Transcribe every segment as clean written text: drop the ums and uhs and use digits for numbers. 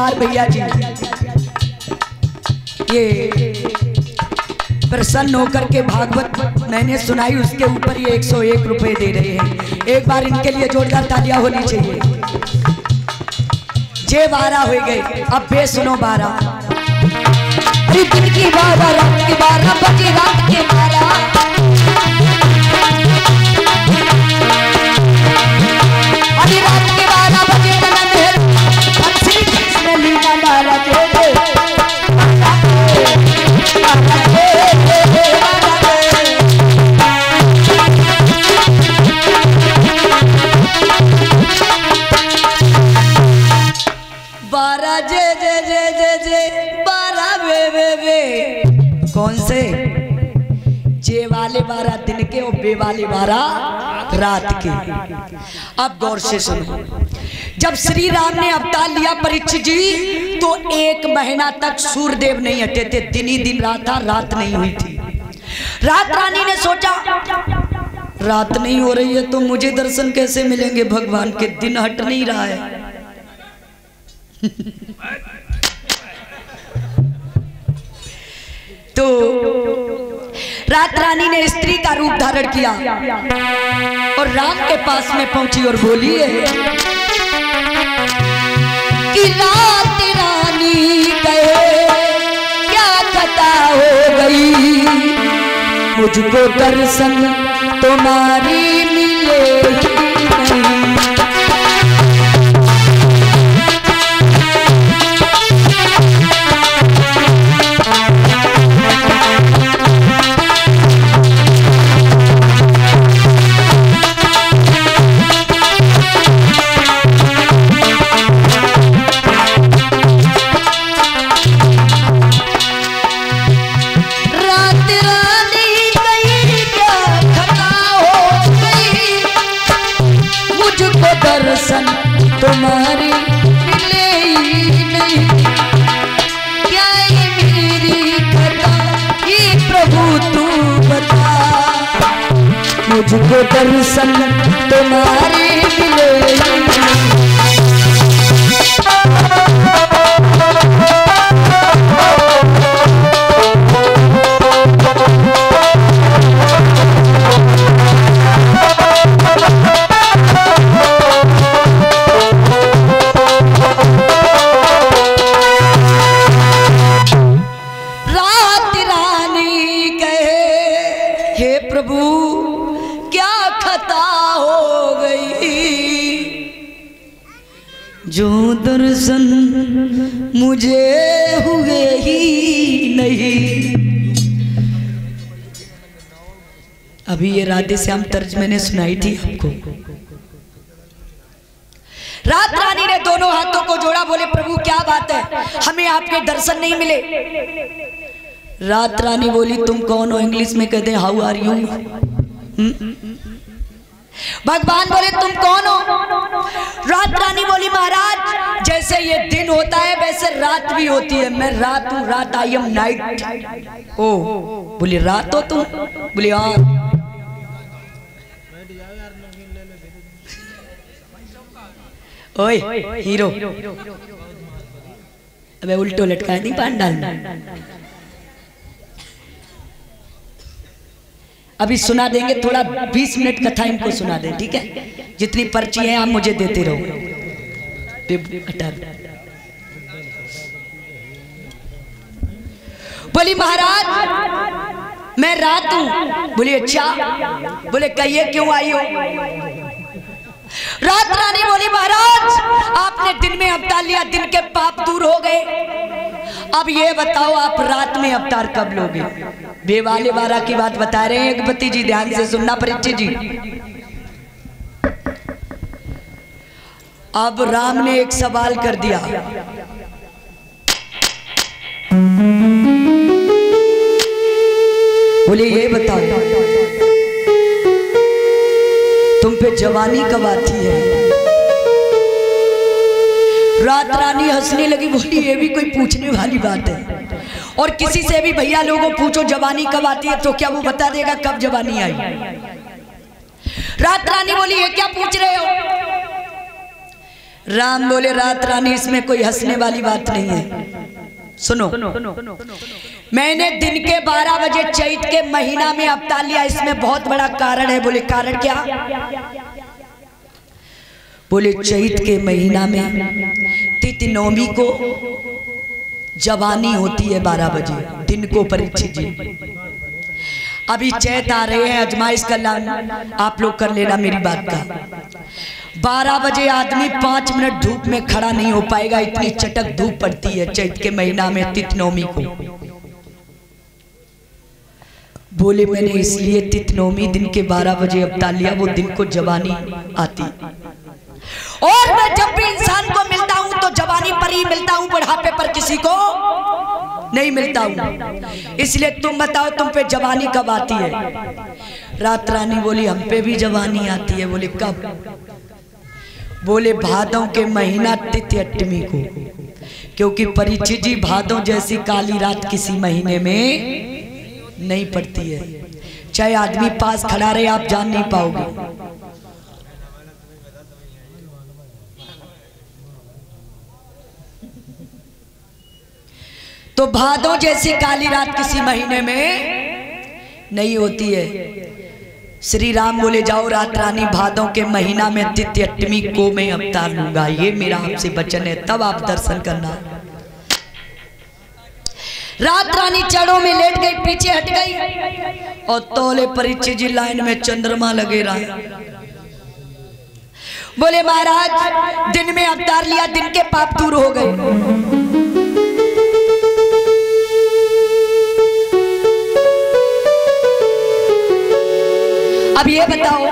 कुमार भैया जी ये प्रसन्न होकर के भागवत मैंने सुनाई, उसके ऊपर ये 101 रुपए दे रहे हैं। एक बार इनके लिए जोरदार तालियां होनी चाहिए। जे 12 हो गए, अब बे सुनो 12। दिन की 12 रात की 12 बजे रात के 12 अभी रात के 12 बजे श्री कृष्ण लीला मारा दे 12 जे जे जे जे जे 12 वे कौन से? जे वाले 12 दिन के और बे वाले 12 रात के। अब गौर से सुनो, जब श्री राम ने अवतार लिया परीक्षित जी, तो 1 महीना तक सूर्यदेव नहीं हटे थे। दिन ही दिन रात था, रात नहीं हुई थी। रात रानी ने सोचा रात नहीं हो रही है तो मुझे दर्शन कैसे मिलेंगे भगवान के, दिन हट नहीं रहा है। तो रात रानी ने स्त्री का रूप धारण किया और राम के पास में पहुंची और बोली है कि रात रानी कहे क्या खता हो गई, मुझको दर्शन तुम्हारी मिले नहीं। दर्शन तुम्हारी मिले ही नहीं, क्या ये मेरी खता, ये प्रभु तू बता, मुझको दर्शन तुम्हारी मिले ही नहीं। जो दर्शन मुझे हुए ही नहीं। अभी ये राधे श्याम तर्ज मैंने सुनाई थी आपको। रात रानी ने दोनों हाथों को जोड़ा, बोले प्रभु क्या बात है, हमें आपके दर्शन नहीं मिले। रात रानी बोली तुम कौन हो? इंग्लिश में कहते हैं हाउ आर यू। भगवान बोले तुम कौन हो? रात रानी बोली महाराज जैसे ये दिन होता है वैसे रात भी होती है, मैं रात हूँ, रात आई एम नाइट। ओ बोली रात हो तुम? बोली हाँ। ओए हीरो, अबे उल्टो लटका नहीं पांडा। अभी सुना देंगे, थोड़ा 20 मिनट कथा इनको सुना दें, ठीक है? जितनी पर्ची है आप मुझे देते रहो। बोली महाराज मैं रात हूं। बोली अच्छा। बोले कहिए क्यों आई हो? रात रानी बोली महाराज आपने दिन में अवतार लिया, दिन के पाप दूर हो गए। अब ये बताओ आप रात में अवतार कब लोगे? बेवाले 12 की बात बता रहे हैं एकपति जी, ध्यान से सुनना परीक्षित जी। अब राम ने एक सवाल कर दिया, बोले ये बताओ तुम पे जवानी कब आती है? रात रानी हंसने लगी, बोली ये भी कोई पूछने वाली बात है? और किसी से भी भैया लोगों पूछो जवानी कब आती है तो क्या वो बता देगा कब जवानी आई? रात रानी बोली ये क्या पूछ रहे हो? राम बोले रात रानी इसमें कोई हंसने वाली बात नहीं है। सुनो, मैंने दिन के 12 बजे चैत के महीना में अवतार लिया, इसमें बहुत बड़ा कारण है। बोले कारण क्या? बोले चैत के महीना में तिथि नवमी को जवानी होती है 12 बजे दिन को। परीक्षित जी अभी चैत आ रहे हैं, अजमाइश कर आप लोग कर लेना मेरी बात का। 12 बजे आदमी 5 मिनट धूप में खड़ा नहीं हो पाएगा, इतनी चटक धूप पड़ती है चैत के महीना में तिथि नवमी को। बोले मैंने इसलिए तिथि नवमी दिन के 12 बजे अवतार लिया, वो दिन को जवानी आती। और मैं जब भी इंसान को मिलता हूं तो जवानी पर ही मिलता हूं, बुढ़ापे पर किसी को नहीं मिलता हूं। इसलिए तुम बताओ तुम पे जवानी कब आती है? रात रानी बोली हम पे भी जवानी आती है। बोले कब? बोले भादों के महीना तिथि अष्टमी को, क्योंकि परीक्षित जी भादों जैसी काली रात किसी महीने में नहीं पड़ती है। चाहे आदमी पास खड़ा रहे आप जान नहीं पाओगे। तो भादों जैसी काली रात किसी महीने में नहीं होती है। श्री राम बोले जाओ रात रानी भादों के महीना में तिथि अष्टमी को मैं अवतार लूंगा, ये मेरा आपसे वचन है, तब आप दर्शन करना। रात रानी चढ़ों में लेट गई, पीछे हट गई और तौले परीक्षित जी लाइन में चंद्रमा लगे रहा। बोले महाराज दिन में अवतार लिया, दिन के पाप दूर हो गए। अब ये बताओ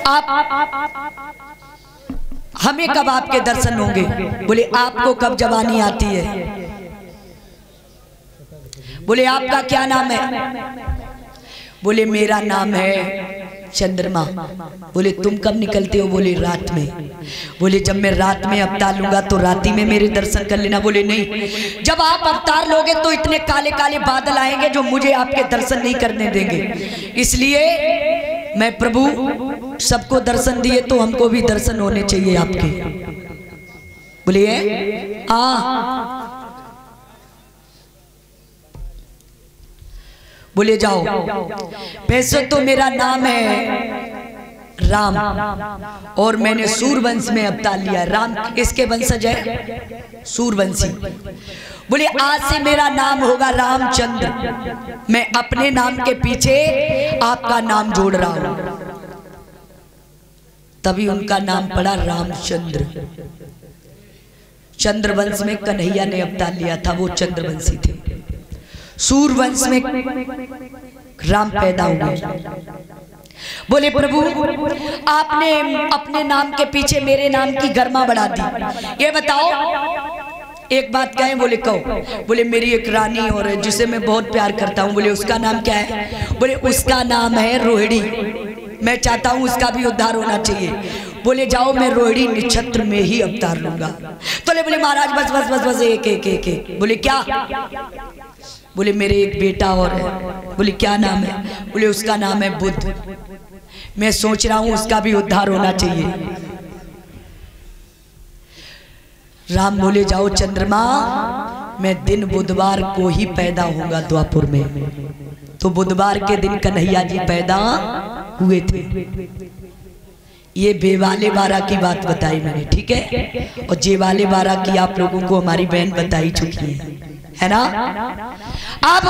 आप हमें कब आपके दर्शन होंगे? बोले आपको कब जवानी आती है? बोले आपका क्या नाम है? बोले मेरा नाम है चंद्रमा। बोले तुम कब निकलते हो? बोले रात में। बोले जब मैं रात में अवतार लूंगा तो राती में मेरे दर्शन कर लेना। बोले नहीं, जब आप अवतार लोगे तो इतने काले काले बादल आएंगे जो मुझे आपके दर्शन नहीं करने देंगे। इसलिए मैं प्रभु सबको दर्शन दिए तो हमको भी दर्शन होने चाहिए आपके। बोलिए बोले जाओ। वैसे तो मेरा नाम है राम और मैंने सूरवंश में अवतार लिया। राम इसके वंशज है सूरवंशी। बोले आज से मेरा नाम होगा रामचंद्र। मैं अपने नाम के पीछे आपका नाम जोड़ रहा हूं, तभी उनका नाम पड़ा रामचंद्र। चंद्रवंश में कन्हैया ने अवतार लिया था, वो चंद्रवंशी थे। सूरवंश में राम पैदा हुए। बोले प्रभु आपने अपने नाम के पीछे मेरे नाम की गरिमा बढ़ा दी। ये बताओ एक बात कहें? बोले कहो। बोले मेरी एक रानी और जिसे मैं बहुत प्यार करता हूँ। बोले उसका नाम क्या है? बोले उसका नाम है रोहिणी। मैं चाहता हूँ उसका भी उद्धार होना चाहिए। बोले जाओ मैं रोहिणी नक्षत्र में ही अवतार लूंगा। तो बोले महाराज बस बस बस बस एक एक एक एक। बोले क्या? बोले मेरे एक बेटा और है। बोले क्या नाम है? बोले उसका नाम है बुध। मैं सोच रहा हूं उसका भी उद्धार होना चाहिए। राम बोले जाओ चंद्रमा मैं दिन बुधवार को ही पैदा होऊंगा द्वापुर में। तो बुधवार के दिन कन्हैया जी पैदा हुए थे। ये बेवाले बारा की बात बताई मैंने, ठीक है? और जेवाले बारा की आप लोगों को हमारी बहन बताई चुकी है ना? अब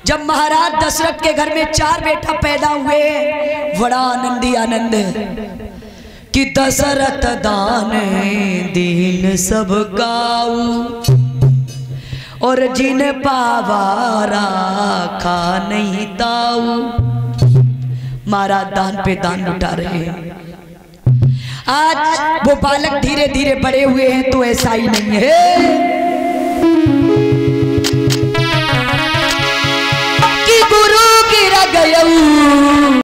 जब महाराज दशरथ के घर में 4 बेटा पैदा हुए, बड़ा आनंदी आनंद कि दशरथ दान दीन सब गाऊ और जिन पावारा खा नहीं ताऊ। महाराज दान पे दान लुटा रहे हैं। आज वो बालक धीरे धीरे बड़े हुए हैं तो ऐसा ही नहीं है।